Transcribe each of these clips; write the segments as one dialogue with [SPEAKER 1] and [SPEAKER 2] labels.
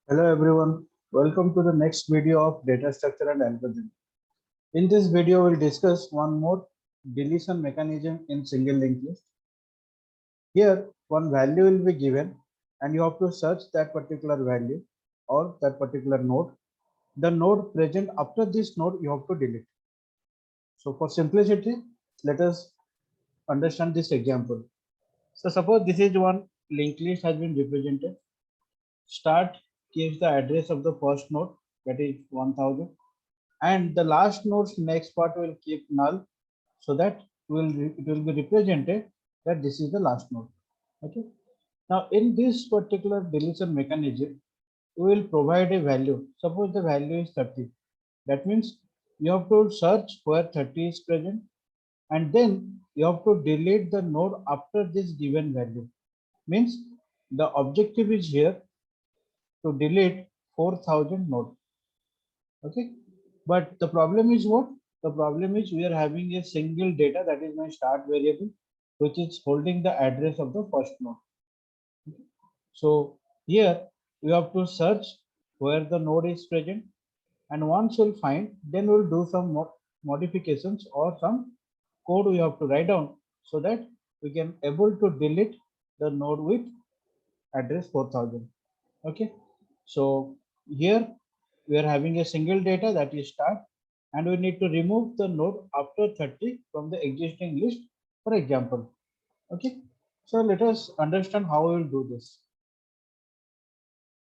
[SPEAKER 1] Hello everyone, welcome to the next video of data structure and algorithm. In this video, we'll discuss one more deletion mechanism in single linked list. Here, one value will be given and you have to search that particular value or that particular node. The node present after this node you have to delete. So for simplicity, let us understand this example. So suppose this is one linked list has been represented. Start gives the address of the first node, that is 1000, and the last node's next part will keep null, so that it will be represented that this is the last node. Okay. Now in this particular deletion mechanism, we will provide a value. Suppose the value is 30. That means you have to search where 30 is present, and then you have to delete the node after this given value. Means the objective is here to delete 4000 node. Okay, but the problem is what? The problem is we are having a single data, that is my start variable, which is holding the address of the first node. Okay. So here we have to search where the node is present, and once we'll find, then we'll do some modifications or some code we have to write down so that we can able to delete the node with address 4000. Okay, so here we are having a single data, that is start, and we need to remove the node after 30 from the existing list, for example. Okay, so let us understand how we will do this.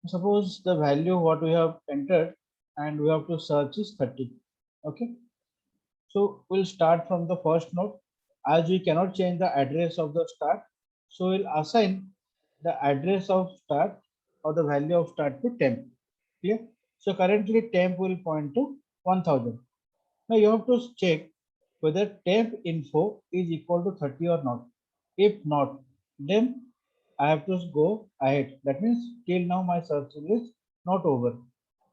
[SPEAKER 1] Suppose the value what we have entered and we have to search is 30. Okay, so we'll start from the first node. As we cannot change the address of the start, so we'll assign the address of start or the value of start to temp. Clear? So currently temp will point to 1000. Now you have to check whether temp info is equal to 30 or not. If not, then I have to go ahead. That means till now my searching is not over.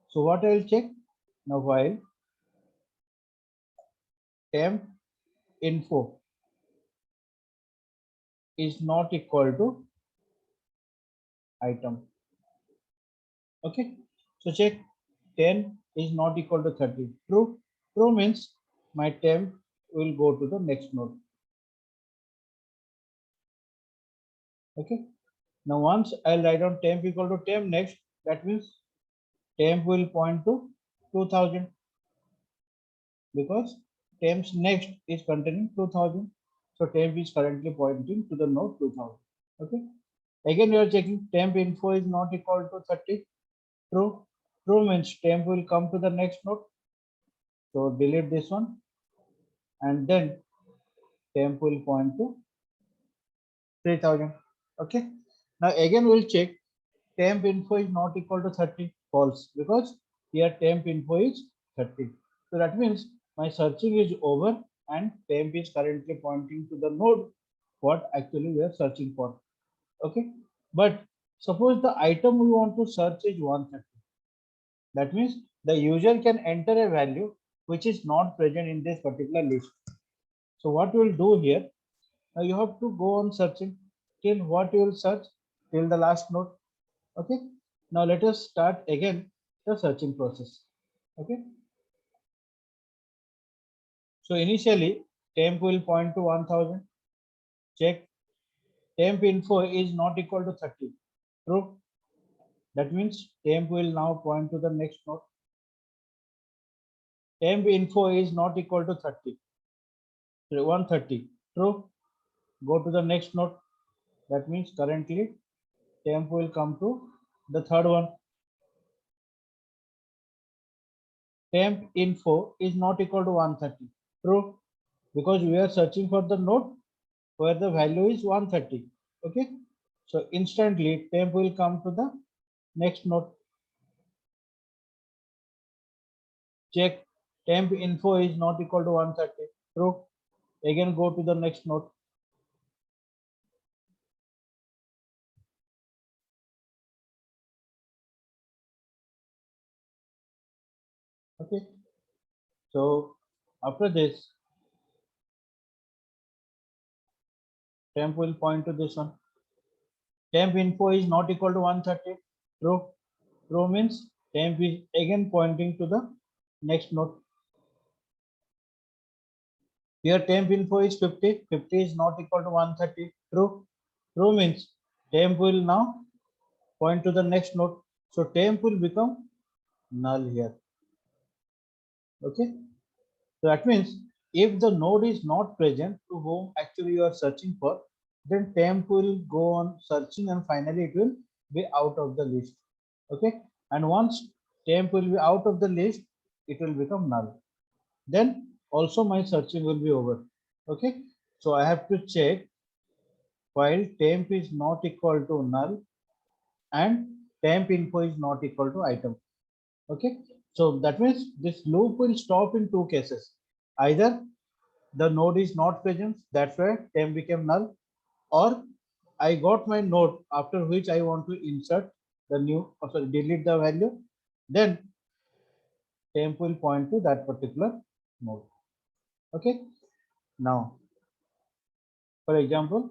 [SPEAKER 1] So what I will check now, while temp info is not equal to item. Okay, so check 10 is not equal to 30. True. True means my temp will go to the next node. Okay, now once I'll write down temp equal to temp next, that means temp will point to 2000 because temp's next is containing 2000. So temp is currently pointing to the node 2000. Okay, again you are checking temp info is not equal to 30. True. True means temp will come to the next node. So delete this one, and then temp will point to 3000. Okay. Now again we'll check temp info is not equal to 30. False, because here temp info is 30. So that means my searching is over and temp is currently pointing to the node what actually we are searching for. Okay. But suppose the item we want to search is 130. That means the user can enter a value which is not present in this particular list. So what we will do here, now you have to go on searching till what you will search till the last node. Okay. Now let us start again the searching process. Okay. So initially temp will point to 1000. Check temp info is not equal to 30. True. That means temp will now point to the next node. Temp info is not equal to 30. 130. True. Go to the next node. That means currently temp will come to the third one. Temp info is not equal to 130. True, because we are searching for the node where the value is 130. Okay, so instantly temp will come to the next node. Check temp info is not equal to 130. True, again go to the next node. Okay, so after this temp will point to this one. Temp info is not equal to 130. True, Row means temp is again pointing to the next node. Here temp info is 50. 50 is not equal to 130. True. True means temp will now point to the next node. So temp will become null here. Okay. So that means if the node is not present to whom actually you are searching for, then temp will go on searching and finally it will be out of the list. Okay. And once temp will be out of the list, it will become null. Then also my searching will be over. Okay. So I have to check while temp is not equal to null and temp info is not equal to item. Okay. So that means this loop will stop in two cases. Either the node is not present, that's why temp became null, or I got my node after which I want to insert the new, sorry, delete the value, then temp will point to that particular node. Okay. Now, for example,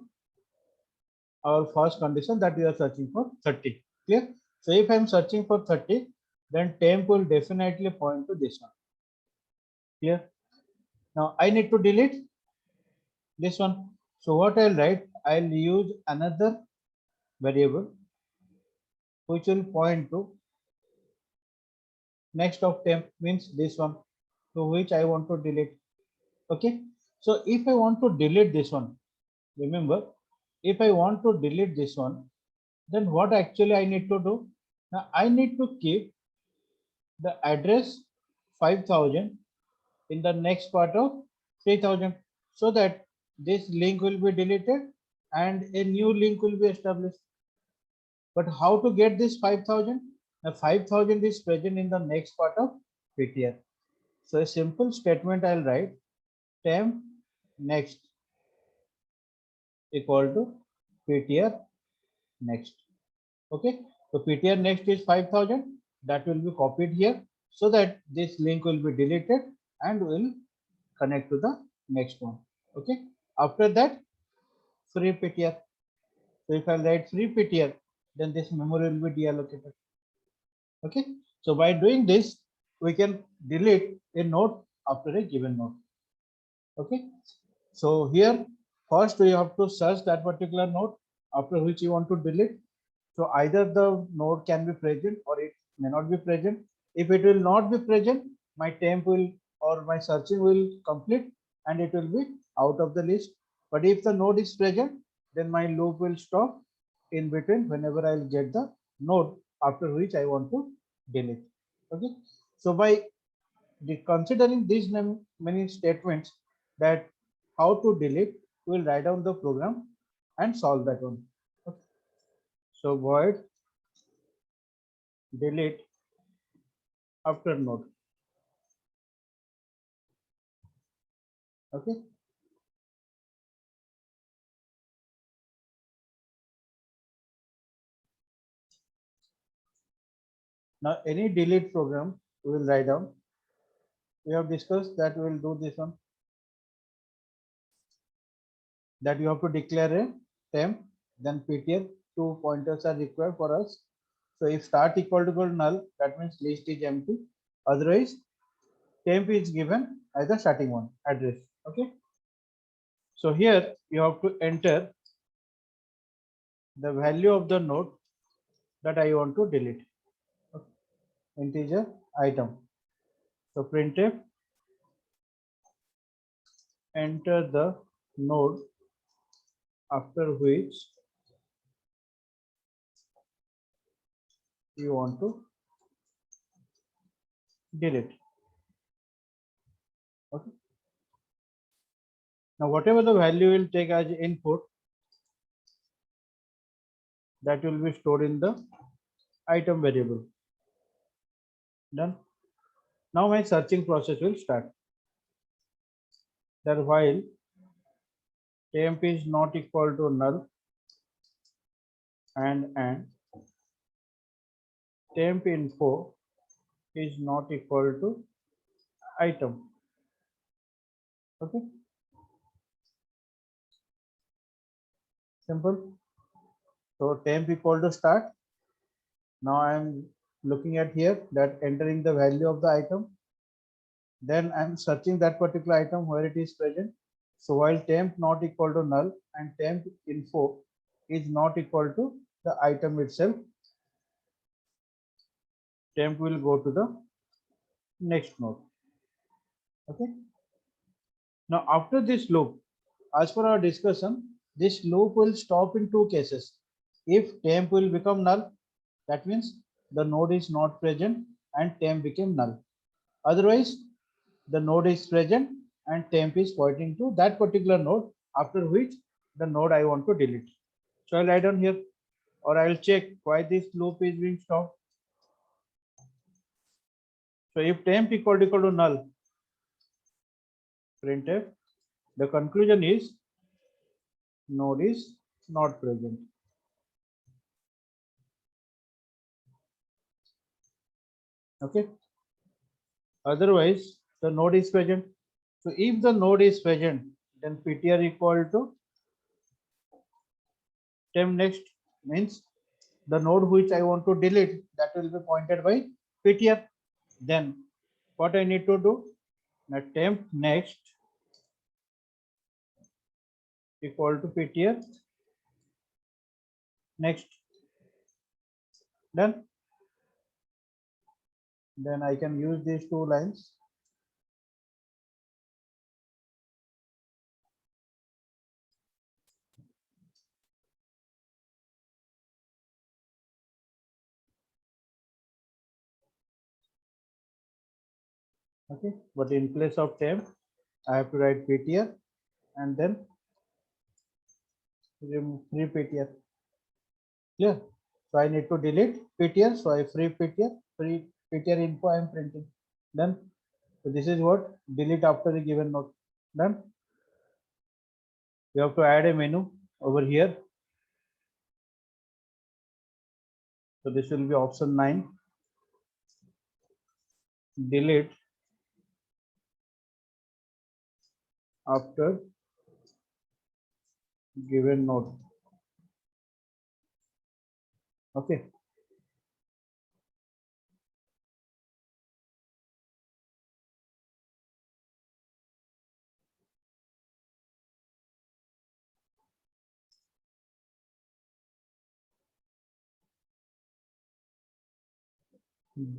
[SPEAKER 1] our first condition that we are searching for 30. Clear? So if I'm searching for 30, then temp will definitely point to this one. Clear? Now I need to delete this one. So what I'll write, I'll use another variable which will point to next of temp, means this one, to which I want to delete. Okay. So if I want to delete this one, remember, if I want to delete this one, then what actually I need to do? Now I need to keep the address 5000 in the next part of 3000 so that this link will be deleted and a new link will be established. But how to get this 5000? Now 5000 is present in the next part of PTR. So a simple statement I'll write, temp next equal to PTR next. Okay. So PTR next is 5000, that will be copied here so that this link will be deleted and will connect to the next one. Okay. After that, free PTR. So if I write free PTR, then this memory will be deallocated. Okay. So by doing this, we can delete a node after a given node. Okay. So here, first we have to search that particular node after which you want to delete. So either the node can be present or it may not be present. If it will not be present, my temp will or my searching will complete and it will be out of the list. But if the node is present, then my loop will stop in between whenever I'll get the node after which I want to delete. Okay. So by considering these many statements that how to delete, we'll write down the program and solve that one. Okay. So void delete after node. Okay. Now any delete program we will write down. We have discussed that we will do this one. That you have to declare a temp, then PTR. Two pointers are required for us. So if start equal to null, that means list is empty. Otherwise, temp is given as the starting one address. Okay. So here you have to enter the value of the node that I want to delete. Okay. Integer item. So printf enter the node after which you want to delete. Okay. Now whatever the value will take as input, that will be stored in the item variable. Done. Now my searching process will start. That while temp is not equal to null and temp info is not equal to item. Okay. Simple. So temp equal to start. Now I am looking at here that entering the value of the item, then I'm searching that particular item where it is present. So while temp not equal to null and temp info is not equal to the item itself, temp will go to the next node. Okay. Now after this loop, as per our discussion, this loop will stop in two cases. If temp will become null, that means the node is not present and temp became null. Otherwise, the node is present and temp is pointing to that particular node, after which the node I want to delete. So I'll write down here, or I'll check why this loop is being stopped. So if temp equal to null, printf, the conclusion is node is not present. Okay. Otherwise, the node is present. So if the node is present, then ptr equal to temp next means the node which I want to delete, that will be pointed by ptr. Then what I need to do? Now temp next equal to ptr next. Done. Then I can use these two lines. Okay, but in place of temp, I have to write ptr and then remove free ptr. Clear? So I need to delete ptr. So I free ptr info I am printing. Done. So this is what delete after the given node. Done. You have to add a menu over here. So this will be option 9. Delete after given node. Okay.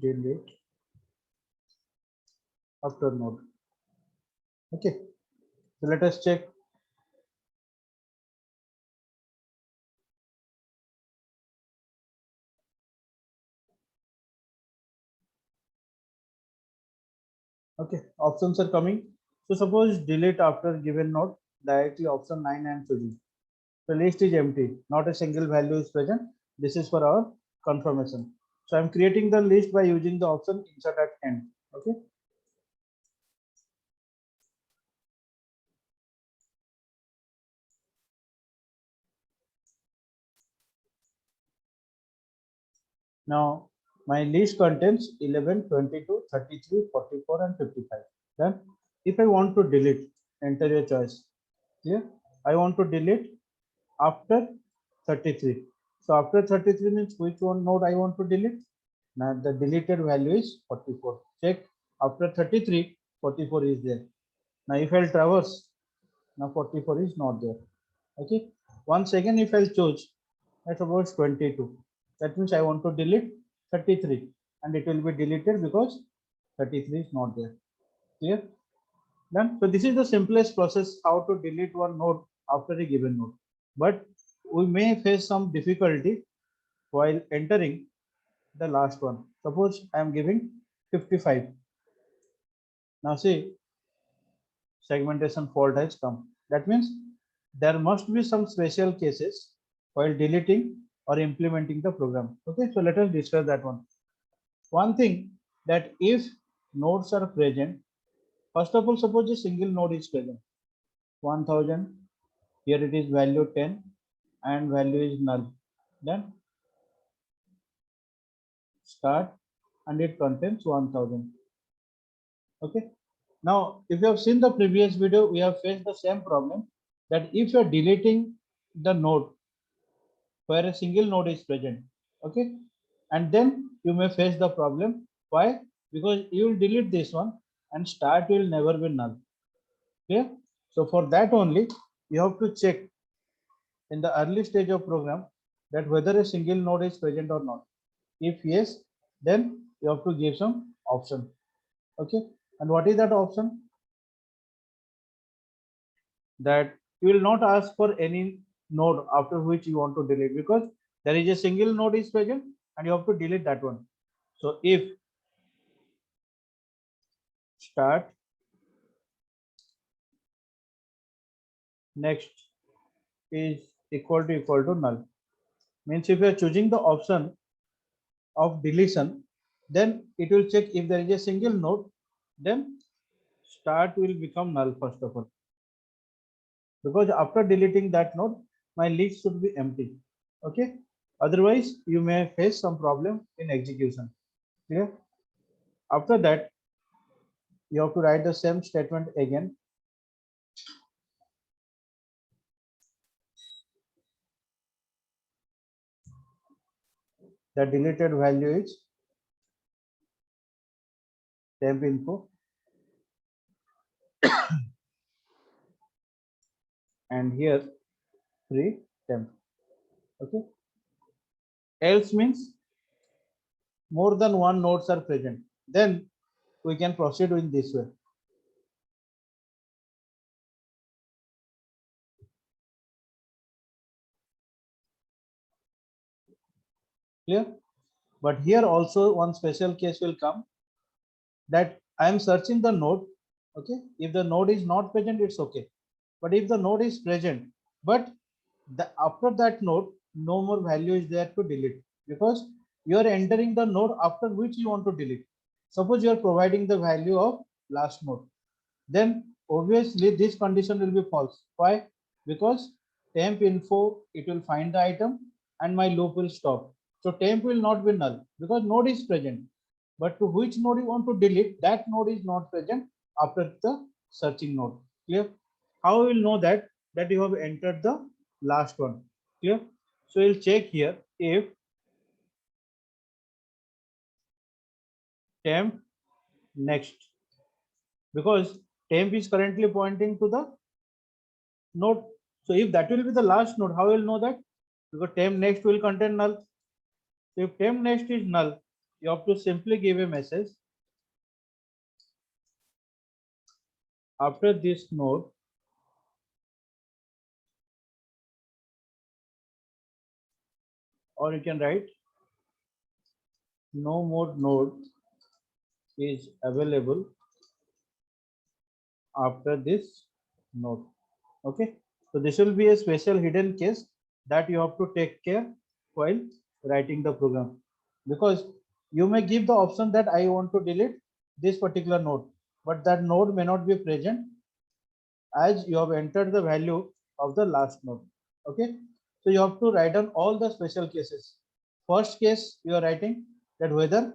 [SPEAKER 1] Delete after node. Okay. So let us check. Okay, options are coming. So suppose delete after given node, directly option 9 I am choosing. The list is empty, not a single value is present. This is for our confirmation. So I'm creating the list by using the option insert at end. Okay. Now my list contains 11, 22, 33, 44 and 55. Then if I want to delete, enter your choice. Clear? I want to delete after 33. So after 33 means which one node I want to delete? Now the deleted value is 44. Check after 33, 44 is there. Now if I'll traverse, now 44 is not there. Okay. Once again, if I'll choose, let's suppose 22. That means I want to delete 33 and it will be deleted because 33 is not there. Clear? Done. So this is the simplest process how to delete one node after a given node. But we may face some difficulty while entering the last one. Suppose I am giving 55. Now see, segmentation fault has come. That means there must be some special cases while deleting or implementing the program. Okay, so let us discuss that one. One thing, that if nodes are present, first of all, suppose a single node is present, 1000, here it is value 10 and value is null. Then start and it contains 1000. Okay. Now, if you have seen the previous video, we have faced the same problem, that if you are deleting the node where a single node is present, okay, and then you may face the problem. Why? Because you will delete this one and start will never be null. Clear? So for that only, you have to check in the early stage of program that whether a single node is present or not. If yes, then you have to give some option. Okay. And what is that option? That you will not ask for any node after which you want to delete, because there is a single node is present and you have to delete that one. So if start next is equal to null, means if you are choosing the option of deletion, then it will check if there is a single node, then start will become null first of all, because after deleting that node my list should be empty. Okay, otherwise you may face some problem in execution. Clear? After that you have to write the same statement again. The deleted value is temp info and here free temp. Okay, else means more than one nodes are present, then we can proceed in this way. Clear? But here also one special case will come, that I am searching the node. Okay, if the node is not present, it's okay. But if the node is present, but after that node, no more value is there to delete, because you are entering the node after which you want to delete. Suppose you are providing the value of last node, then obviously this condition will be false. Why? Because temp info, it will find the item and my loop will stop. So temp will not be null because node is present. But to which node you want to delete, that node is not present after the searching node. Clear? How we will know that you have entered the last one? Clear? So we'll check here if temp next, because temp is currently pointing to the node. So if that will be the last node, how will know that? Because temp next will contain null. So if temp next is null, you have to simply give a message after this node. Or you can write no more node is available after this node. Okay. So this will be a special hidden case that you have to take care while writing the program, because you may give the option that I want to delete this particular node, but that node may not be present as you have entered the value of the last node. Okay, so you have to write down all the special cases. First case you are writing that whether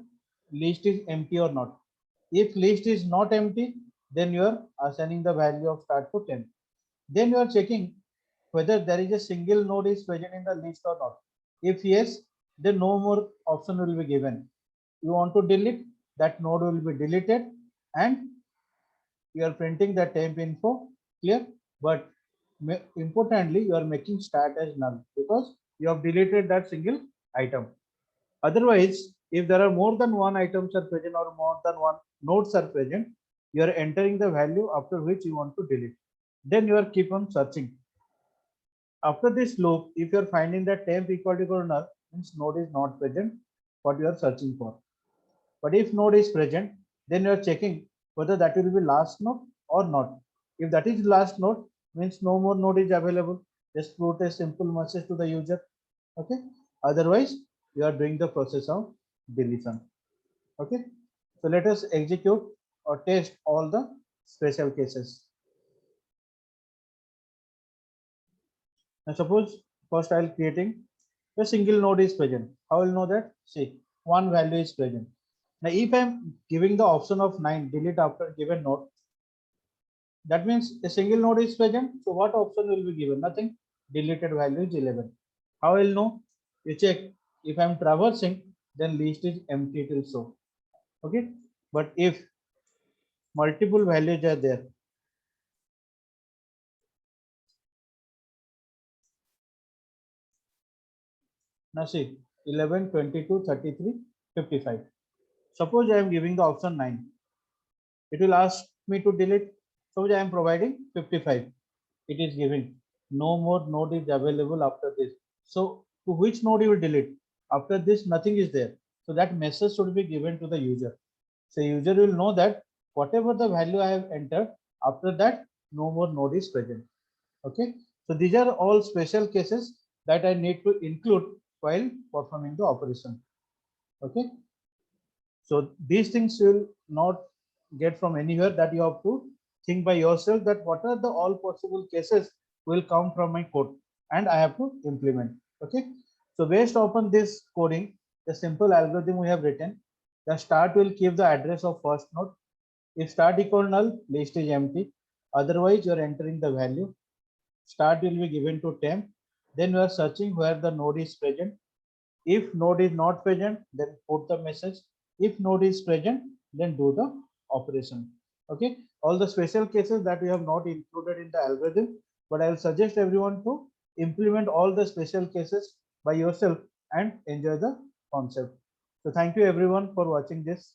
[SPEAKER 1] list is empty or not. If list is not empty, then you are assigning the value of start to 10. Then you are checking whether there is a single node is present in the list or not. If yes, then no more option will be given. You want to delete, that node will be deleted, and you are printing the temp info. Clear? But importantly, you are making start as null because you have deleted that single item. Otherwise, if there are more than one items are present or more than one nodes are present, you are entering the value after which you want to delete. Then you are keep on searching. After this loop, if you are finding that temp equal to null, means node is not present what you are searching for. But if node is present, then you are checking whether that will be last node or not. If that is last node, means no more node is available. Just put a simple message to the user. Okay. Otherwise, you are doing the process of deletion. Okay. So let us execute or test all the special cases. Now suppose first I'll creating a single node is present. How will know that? See, one value is present. Now if I'm giving the option of 9 delete after given node, that means a single node is present. So what option will be given? Nothing. Deleted value is 11. How will know? You check if I'm traversing. then list is empty, it will show. Okay, but if multiple values are there, now see 11, 22, 33, 55. Suppose I am giving the option 9, it will ask me to delete. Suppose I am providing 55, it is giving no more node is available after this. So to which node you will delete? After this nothing is there, so that message should be given to the user. So user will know that whatever the value I have entered, after that no more node is present. Okay, so these are all special cases that I need to include while performing the operation. Okay, so these things you will not get from anywhere, that you have to think by yourself that what are the all possible cases will come from my code and I have to implement. Okay, so based upon this coding, the simple algorithm we have written, the start will keep the address of first node. If start equal null, list is empty. Otherwise, you are entering the value. Start will be given to temp. Then you are searching where the node is present. If node is not present, then put the message. If node is present, then do the operation. Okay. All the special cases that we have not included in the algorithm, but I will suggest everyone to implement all the special cases by yourself and enjoy the concept. So thank you everyone for watching this.